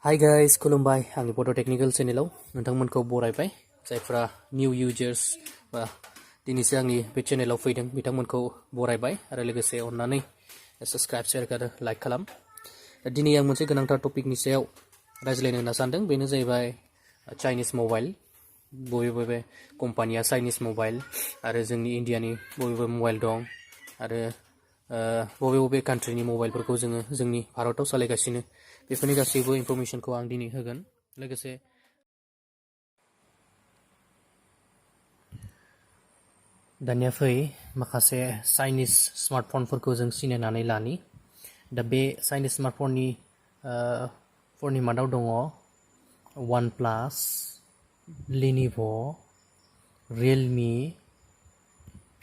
Hi guys, खुलुमबाय आंनि Bodo technical चेनेलाव नोंथांमोनखौ बरायबाय जायफ्रा निउ इउजार्स बा दिनैसो आंनि बे चेनेलाव फैदों बिथांमोनखौ बरायबाय आरो लोगोसे अन्नानै साबस्क्राइब शेयार आरो लाइक खालाम। दिनै आं मोनसे गोनांथार टपिकनि सायाव रायज्लायनो होनना सानदों बेनो जाहैबाय चाइनिज मबाइल बबे कम्पानिया चाइनिज मबाइल आरो जोंनि इन्डियानि बबे मबाइल दं आरो बबे कान्ट्रिनि मबाइलफोरखौ जोङो जोंनि भारताव सालायगासिनो बेफोरनि गासैबो इनफरमेशनखौ आं दिनै होगोन। लोगोसे दानिया फै माखासे चाइनिज स्मार्टफनफोरखौ जों सिनायनानै लानि। दा बे चाइनिज स्मार्टफननि मादाव दङ OnePlus, Lenovo, Realme,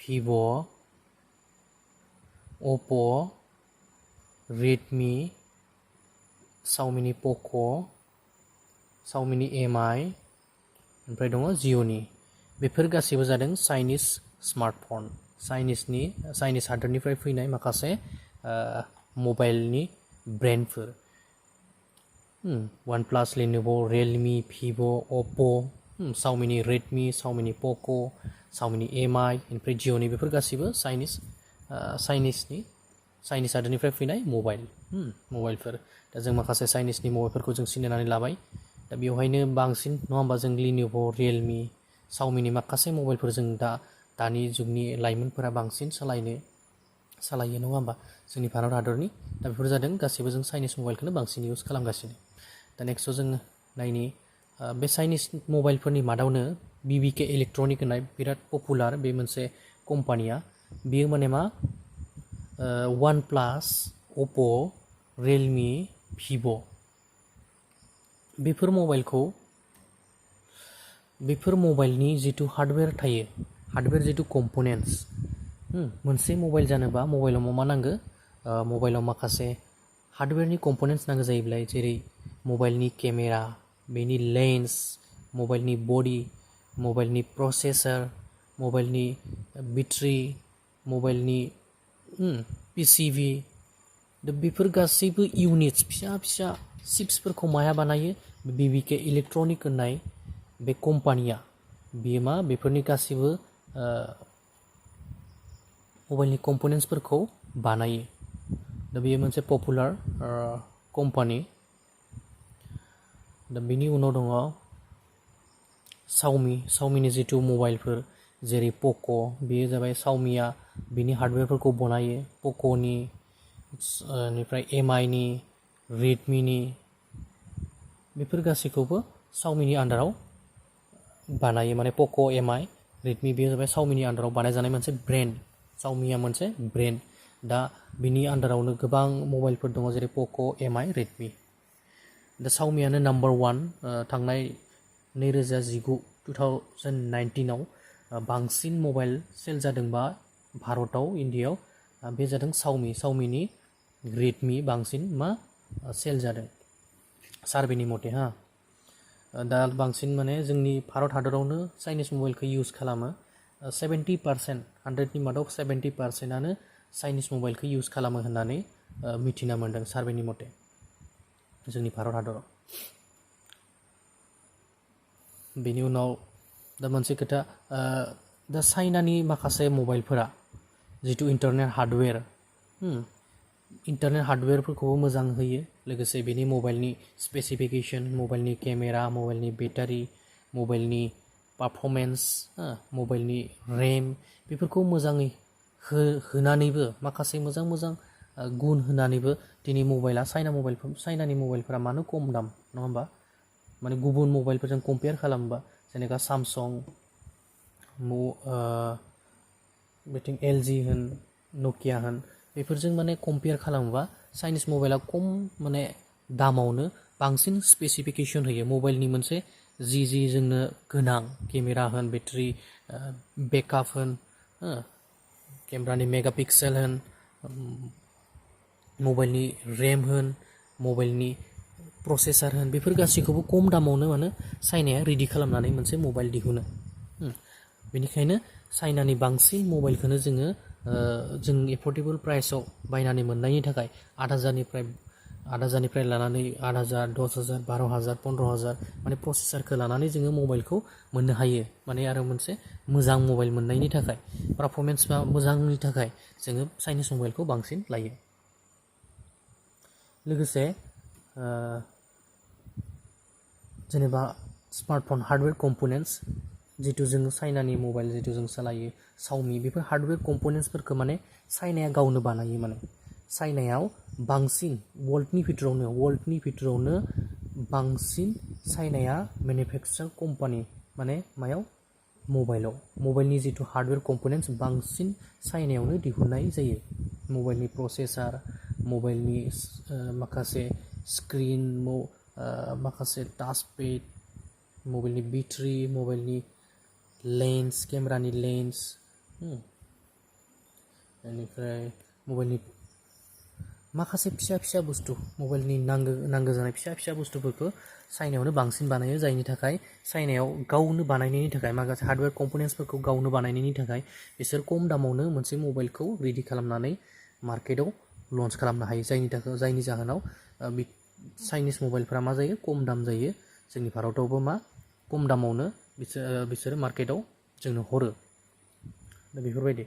Vivo, Oppo, Redmi, Xiaomi Poco, Xiaomi Mi, ओमफ्राय दङ जिअ'नि। बेफोर गासैबो जादों चाइनिज स्मार्टफन, चाइनिज हादोरनिफ्राय फैनाय माखासे मबाइलनि ब्रेन्डफोर। OnePlus, Lenovo, Realme, Vivo, Oppo, Xiaomi Redmi, Xiaomi Poco, Xiaomi Mi, ओमफ्राय जिअ'नि बेफोर गासैबो चाइनिज हादोरनिफ्राय फैनाय मबाइलफोर। दा जों माखासे चाइनिजनि मबाइलफोरखौ जों सिनायनानै लाबाय। दा बेवहायनो बांसिन नङा होमबा जों Lenovo, Realme, Xiaomiनि माखासे मबाइलफोर जों दानि जुगनि लाइमोनफोरा बांसिन सालायो नङा होमबा जोंनि भारत हादरनि। दा बेफोर जादों गासैबो जों चाइनिज मबाइलखौनो बांसिन इउज खालामगासिनो। दा नेक्स्टआव जों नायनि बे चाइनिज मबाइलफोरनि मादावनो BBK इलेक्ट्रनिक होननाय बिराद पपुलार बे मोनसे कम्पानिया। बेयो माने मा OnePlus, Oppo, Realme, Vivo बेफोर मबाइलनि जिथु हार्डवेयर थायो, हार्डवेयर जिथु कम्पनेन्ट्स, मोनसे मबाइल जानोबा मबाइलाव मा नांगौ, मबाइलाव माखासे हार्डवेयरनि कम्पनेन्ट्स नांगौ जायोब्ला जेरै मबाइलनि केमेरा, बेनि लेन्स, मबाइलनि बडि, मबाइलनि प्रसेसर, मबाइलनि बेटारि, मबाइलनि PCB। दा बेफोर गासैबो इउनिट्स फिसा फिसा चिप्सफोरखौ माया बानायो, BBK इलेक्ट्रनिक होननाय बे कम्पानिया बेयो बेफोरनि गासैबो मबाइलनि कम्पनेन्ट्सफोरखौ बानायो। दा बेयो मोनसे पपुलार कम्पानि। दा बेनि उनाव दङ Xiaomiनि जिथु मबाइलफोर जेरै Poco, बेयो जाबाय Xiaomiया बिनि हार्डवेरफोरखौ बनायो। Pocoनि बेनिफ्राय MIनि, Redmiनि बेफोर गासैखौबो Xiaomiनि आन्डाराव बानायो। माने Poco, MI, Redmi बेयो जाबाय Xiaomiनि आन्डाराव बानायजानाय मोनसे ब्रेन्ड। Xiaomiया मोनसे ब्रेन्ड। दा बिनि आन्डारावनो गोबां मबाइलफोर दङ जेरै Poco, MI, Redmi। दा Xiaomiयानो No.1 थांनाय 2019 बांसिन मबाइल सेल जादोंबा भारताव, इन्डियायाव बे जादों Xiaomiनि Redmi बांसिन सेल जादों सार्भेनि मथे। दा बांसिन माने जोंनि भारत हादरावनो चाइनिज मबाइलखौ इउज खालामो। 70%, 100नि मादाव 70%आनो चाइनिज मबाइलखौ इउज खालामो होननानै मिथिना मोन्दों सार्भेनि मथे जोंनि भारत हादराव। बेनि उनाव दा मोनसे खोथा, दा चाइनानि माखासे मबाइलफोरा जिथु इन्टारनेट हार्डवेरफोरखौबो मोजां होयो। लोगोसे बेनि मबाइलनि स्पेसिफिकेसन, मबाइलनि केमेरा, मबाइलनि बेटारि, मबाइलनि पारफरमेन्स, मबाइलनि रेम बेफोरखौ मोजाङै होनानैबो माखासे मोजां गुन होनानैबो दिनै चाइनानि मबाइलफोरा मानो खम दाम नङा होमबा। माने गुबुन मबाइलफोरजों कम्पेयार खालामोबा जेनेबा सामसं, बिथिं LG होन, नकिया होन बेफोरजों माने कम्पेयार खालामोबा चाइनिज मबाइला खम माने दामावनो बांसिन स्पेसिफिकेसन होयो। मबाइलनि मोनसे जि जोंनो गोनां केमेरा होन, बेटारि बेकआप होन, केमेरानि मेगापिक्सेल होन, मबाइलनि रेम होन, मबाइलनि प्रसेसर होन, बेफोर गासैखौबो खम दामावनो चाइनाया रेडि खालामनानै मोनसे मबाइल दिहुनो। बेनिखायनो चाइनानि बांसिन मबाइलखौनो जों एफर्डेबल प्राइसआव बायनानै मोननायनि थाखाय 8,000निफ्राय 8,000निफ्राय लानानै 8,000 10,000 12,000 15,000 माने प्रसेसरखौ लानानै जोङो मबाइलखौ मोननो हायो माने आरो मोनसे मोजां मबाइल मोननायनि थाखाय पारफरमेन्सआ मोजांनि थाखाय जोङो चाइनिस मबाइलखौ बांसिन लायो लोगोसे जेनेबा स्मार्टफन हार्डवेयर कम्पनेन्ट्स जितु जोङो चाइनानि मबाइल जितु जों सालायो सावमि बेफोर हार्डवेयर कम्पनेन्ट्सफोरखौ माने चाइनाया गावनो बानायो माने चाइनायाव बांसिन वर्ल्डनि भितरावनो बांसिन चाइनाया मेनुफेक्सार कम्पानि माने मायाव मबाइलनि जितु हार्डवेयर कम्पनेन्ट्स बांसिन चाइनायावनो दिहुननाय जायो मबाइलनि प्रसेसर मबाइलनि माखासे स्क्रिन माखासे टाचपेड मबाइलनि बेटारि मबाइलनि लेन्स केमेरानि लेन्स बेनिफ्राय मबाइलनि माखासे फिसा बुस्थु मबाइलनि नांगौ जानाय फिसा बुस्थुफोरखौ चाइनायावनो बांसिन बानायो जायनि थाखाय चाइनायाव गावनो बानायनायनि थाखाय माखासे हार्डवेयर कम्पनेन्ट्सफोरखौ गावनो बानायनायनि थाखाय बिसोर खम दामावनो मोनसे मबाइलखौ रेडि खालामनानै मार्केटाव लन्च खालामनो हायो जायनि जाहोनाव चाइनिस मबाइलफोरा मा जायो खम दाम जायो जोंनि भारतावबो मा खम दामावनो बिसोरो मार्केटाव जोंनो हरो दा बेफोरबायदि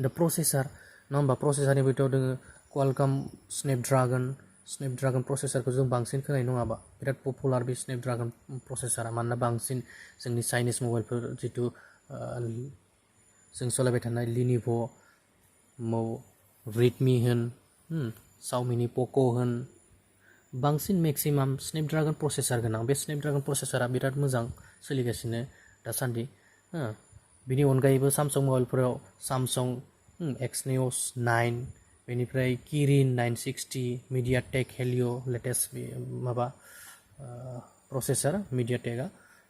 दा प्रसेसर नङा होमबा प्रसेसरनि बिथोराव दोङो क्वालकम स्नेपड्रागन प्रसेसरखौ जों बांसिन खोनाय नङाबा बिराद पपुलार बे स्नेपड्रागन प्रसेसरा मानोना बांसिन जोंनि चाइनिस मबाइलफोर जितु जों सालायबाय थानाय लिनिभ' रेडमि होन सावमिनि पक' होन बांसिन मेक्सिमाम स्नेपड्रागन प्रसेसर गोनां बे स्नेपड्रागन प्रसेसरा बिराद मोजां सोलिगासिनो दासान्दि बिनि अनगायैबो सामसं मबाइलफोराव सामसं एक्सनियस 9 बेनिफ्राय किरिन 960 मिडियाटेक हेलिय' लेटेस्ट माबा प्रसेसर मिडियाटेकआ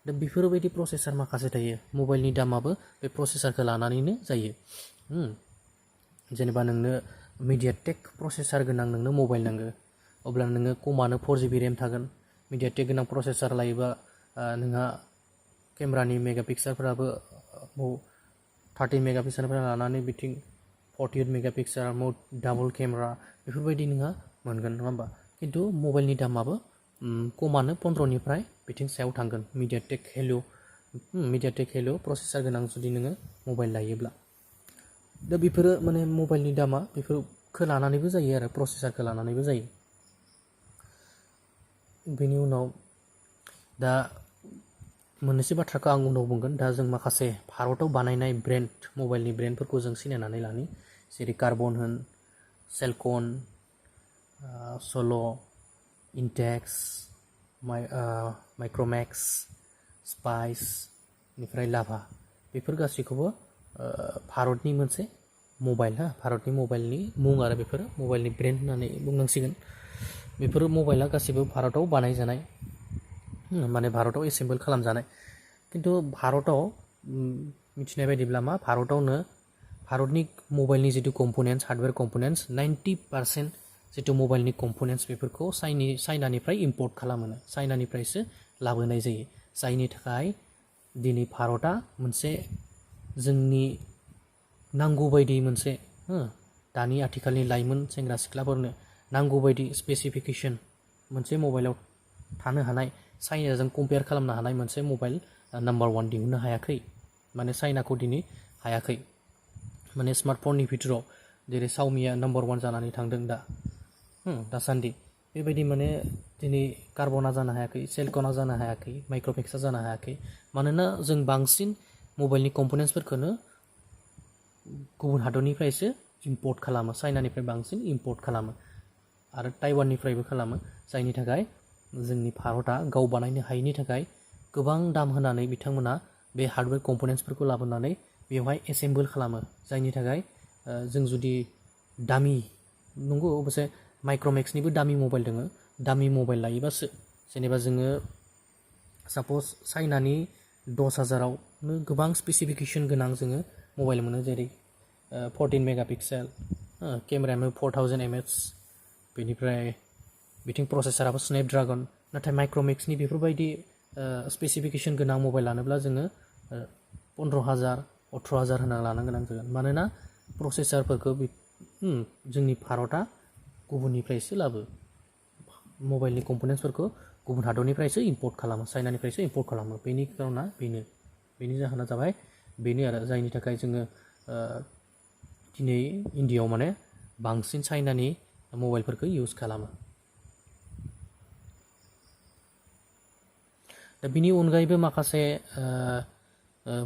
दा बेफोरबायदि प्रसेसर माखासे थायो मबाइलनि दामाबो बे प्रसेसरखौ लानानैनो जायो जेनेबा नोंनो मिडियाटेक प्रसेसर गोनां नोंनो मबाइल नांगौ अब्ला नोङो खमानो 4GB रेम थागोन मिडियाटेक गोनां प्रसेसर लायोबा नोंहा केमेरानि मेगापिक्सेलफोराबो 13 मेगापिक्सेलनिफ्राय लानानै बिथिं 48 मेगापिक्सेल डाबल केमेरा बेफोरबायदि नोंहा मोनगोन नङा होमबा खिन्थु मबाइलनि दामाबो खमानो 15निफ्राय बिथिं सायाव थांगोन मिडियाटेक हेलिय' प्रसेसर गोनां जुदि नोङो मबाइल लायोब्ला दा बेफोरो माने मबाइलनि दामा बेफोरखौ लानानैबो जायो आरो प्रसेसरखौ लानानैबो जायो बेनि उनाव दा मोननैसो बाथ्राखौ आं उनाव बुंगोन दा जों माखासे भारताव बानायनाय मबाइलनि ब्रेन्डफोरखौ जों सिनायनानै लानि जेरै कार्बन होन सेलकन सल' इन्टेक्स माइक्र'मेक्स स्पाइस बेनिफ्राय लाभा बेफोर गासैखौबो भारतनि मोनसे मबाइल भारतनि मबाइलनि मुं आरो बेफोरो मबाइलनि ब्रेन्ड होननानै बुंनांसिगोन बेफोर मबाइला गासैबो भारताव बानायजानाय माने भारताव एसेम्बल खालामजानाय खिन्थु भारताव मिथिनाय बायदिब्ला मा भारतनि मबाइलनि जितु कम्पनेन्ट्स हार्डवेयर कम्पनेन्ट्स 90% जितु मबाइलनि कम्पनेन्ट्स बेफोरखौ चाइनानिफ्राय इम्पर्ट खालामो चाइनानिफ्रायसो लाबोनाय जायो जायनि थाखाय दिनै भारतआ मोनसे जोंनि नांगौ बायदि मोनसे दानि आथिखालनि लाइमोन सेंग्रा सिख्लाफोरनो नांगौ बायदि स्पेसिफिकेसन मोनसे मबाइलाव थानो हानाय चाइनाजों कम्पेयार खालामनो हानाय मोनसे मबाइल नाम्बार 1 दिहुननो हायाखै माने चाइनाखौ दिनै हायाखै माने स्मार्टफननि भितराव जेरै सावमिया नाम्बार 1 जानानै थांदों दासान्दि बेबायदि माने दिनै कार्बना जानो हायाखै सेलकना जानो हायाखै माइक्र'मेक्सआ जानो हायाखै मानोना जों बांसिन मबाइलनि कम्पनेन्ट्सफोरखौनो गुबुन हादरनिफ्रायसो इम्पर्ट खालामो चाइनानिफ्राय बांसिन इम्पर्ट खालामो आरो ताइवाननिफ्रायबो खालामो जायनि थाखाय जोंनि भारतआ गाव बानायनो हायैनि थाखाय गोबां दाम होनानै बिथांमोना बे हार्डवेयर कम्पनेन्ट्सफोरखौ लाबोनानै बेवहाय एसेम्बल खालामो जायनि थाखाय जों जुदि दामि नंगौ अबसे माइक्र'मेक्सनिबो दामि मबाइल दङ दामि मबाइल लायोबासो जेनेबा जोङो साप'ज चाइनानि 10,000आवनो गोबां स्पेसिफिकेसन गोनां जोङो मबाइल मोनो जेरै 14 मेगापिक्सेल केमेरायानो 4000 mAh बेनिफ्राय बिथिं प्रसेसराबो स्नेपड्रागन नाथाय माइक्र'मेक्सनि बेफोरबायदि स्पेसिफिकेसन गोनां मबाइल लानोब्ला जोङो 15,000 18,000 होना लानो गोनां जागोन मानोना प्रसेसरफोरखौ जोंनि भारतआ गुबुननिफ्रायसो लाबो मबाइलनि कम्पनेन्ट्सफोरखौ गुबुन हादरनिफ्रायसो इम्पर्ट खालामो चाइनानिफ्रायसो इम्पर्ट खालामो बेनि खारना बेनि जाहोना जाबाय बेनो आरो जायनि थाखाय जोङो दिनै इन्डियाआव माने बांसिन चाइनानि मबाइलफोरखौ इउज खालामो दा बिनि अनगायैबो माखासे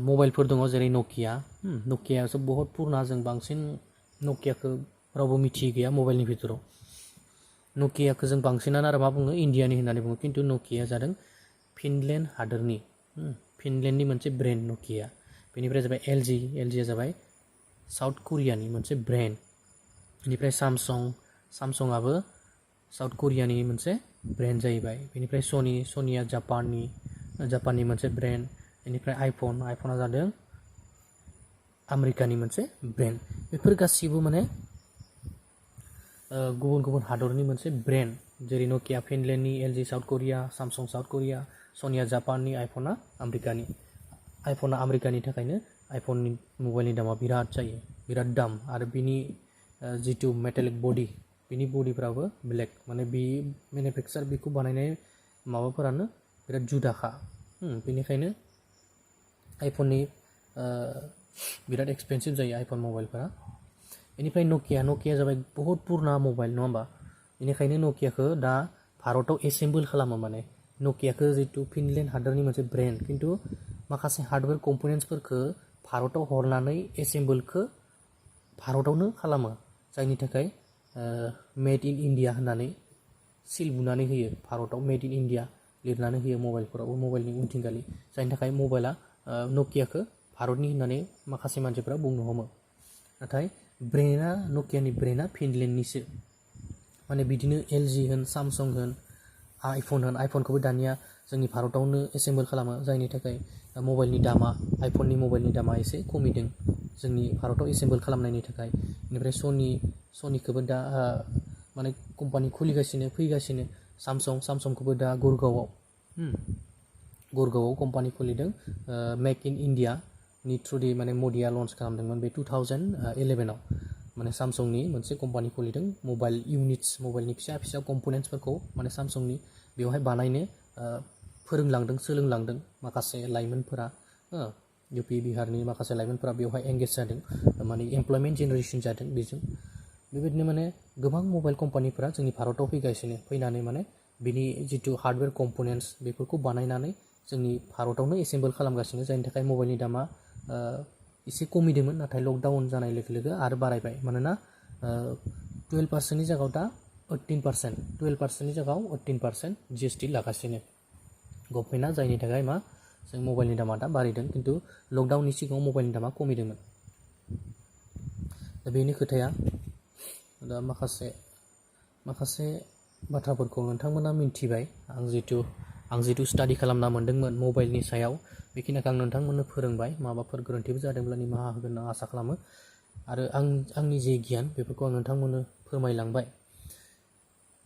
मबाइलफोर दङ जेरै नकियासो बहुत पुराना जों बांसिन नकियाखौ रावबो मिथियै गैया मबाइलनि भितराव नकियाखौ जों बांसिनानो आरो मा बुङो इन्डियानि होननानै बुङो खिन्थु नकिया जादों फिनलेण्ड हादोरनि फिनलेण्डनि मोनसे ब्रेन्ड नकिया बेनिफ्राय जाबाय एलजिया जाबाय साउथ करियानि मोनसे ब्रेन्ड बेनिफ्राय सामसंआबो साउथ करियानि मोनसे ब्रेन्ड जाहैबाय बेनिफ्राय सनिया जापाननि मोनसे ब्रेन्ड बेनिफ्राय आइफना जादों आमेरिकानि मोनसे ब्रेन्ड बेफोर गासिबो माने गुबुन गुबुन हादरनि मोनसे ब्रेन्ड जेरै नकिया फिनलेण्डनि LG South Korea Samsung South Korea सनिया जापाननि आइफना आमेरिकानि थाखायनो आइफननि मबाइलनि दामा बिराद दाम आरो बिनि जितु मेटालिक बडि बिनि बडिफ्राबो ब्लेक माने बे मेनुफेक्सार बेखौ बानायनाय माबाफोरानो बिराद जुदाखा बेनिखायनो आइफननि बिराद एक्सपेन्सिभ जायो आइफन मबाइलफोरा बेनिफ्राय नकिया जाबाय बहुत पुराना मबाइल नङा होमबा बेनिखायनो नकियाखौ दा भारताव एसेम्बल खालामो माने नकियाखौ जितु फिनलेण्ड हादरनि मोनसे ब्रेन्ड खिन्थु माखासे हार्डवेयर कम्पनेन्ट्सफोरखौ भारताव हरनानै एसेम्बलखौ भारतावनो खालामो जायनि थाखाय मेड इन इन्डिया होननानै सिल बुनानै होयो भारताव मेड इन इन्डिया लिरनानै होयो मबाइलफोरावबो मबाइलनि उनथिंगालि जायनि थाखाय मबाइला नकियाखौ भारतनि होननानै माखासे मानसिफ्रा बुंनो हमो नाथाय नकियानि ब्रेन्डआ फिनलेण्डनिसो माने बिदिनो एलजि होन सामसं होन आइफनखौबो दानिया जोंनि भारतावनो एसेम्बल खालामो जायनि थाखाय आइफननि मबाइलनि दामा एसे खमिदों जोंनि भारताव एसेम्बल खालामनायनि थाखाय बेनिफ्राय सनिखौबो दा माने कम्पानि फैगासिनो सामसंखौबो दा गुरगावआव कम्पानि खुलिदों मेक इन इन्डियानि थ्रुयै माने मदिया लन्च खालामदोंमोन बे 2011आव माने सामसंनि मोनसे कम्पानि खुलिदों मबाइलनि फिसा कम्पनेन्ट्सफोरखौ माने सामसंनि बेवहाय बानायनो सोलोंलांदों माखासे लाइमोनफोरा इउपि बिहारनि माखासे लाइमोनफोरा बेवहाय एंगेज जादों माने एमप्लयमेन्ट जेनेरेसन जादों बेजों बेबायदिनो माने गोबां मबाइल कम्पानिफोरा जोंनि भारताव फैनानै माने बिनि जितु हार्डवेयर कम्पनेन्ट्स बेफोरखौ बानायनानै जोंनि भारतावनो एसेम्बल खालामगासिनो जायनि थाखाय मबाइलनि दामा एसे खमिदोंमोन नाथाय लकडाउन जानाय लोगो आरो बारायबाय मानोना 12%नि जायगायाव दा 12%नि जायगायाव 18% GST लागासिनो गभर्नमेन्टआ जायनि थाखाय जों मबाइलनि दामा दा बारायदों खिन्थु लकडाउननि सिगाङाव मबाइलनि दामा खमिदोंमोन दा बेनि खोथाया दा माखासे बाथ्राफोरखौ नोंथांमोना मिन्थिबाय आं जितु स्टाडि खालामना मोन्दोंमोन मबाइलनि सायाव बेखिनिखौ आं नोंथांमोननो फोरोंबाय माबाफोर गोरोन्थिबो जादोंब्ला निमाहा होगोन आं आसा खालामो आरो आंनि जे गियान बेफोरखौ आं नोंथांमोननो फोरमायलांबाय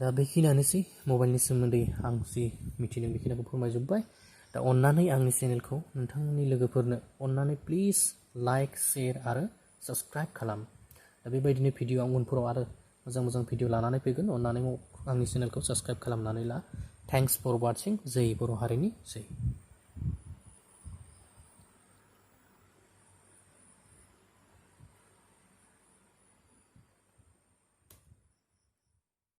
दा बेखिनियानोसै मबाइलनि सोमोन्दै आं जि मिथिदों बेखिनिखौ फोरमायजोब्बाय दा अन्नानै आंनि चेनेलखौ नोंथांमोननि लोगोफोरनो अन्नानै प्लिज लाइक शेयार आरो साबस्क्राइब खालाम दा बेबायदिनो भिडिअ आं उनफोराव आरो मोजां भिडिअ लानानै फैगोन अन्नानै आंनि चेनेलखौ साबस्क्राइब खालामनानै ला थेंक्स फर वाचिं जै बर' हारिनि जै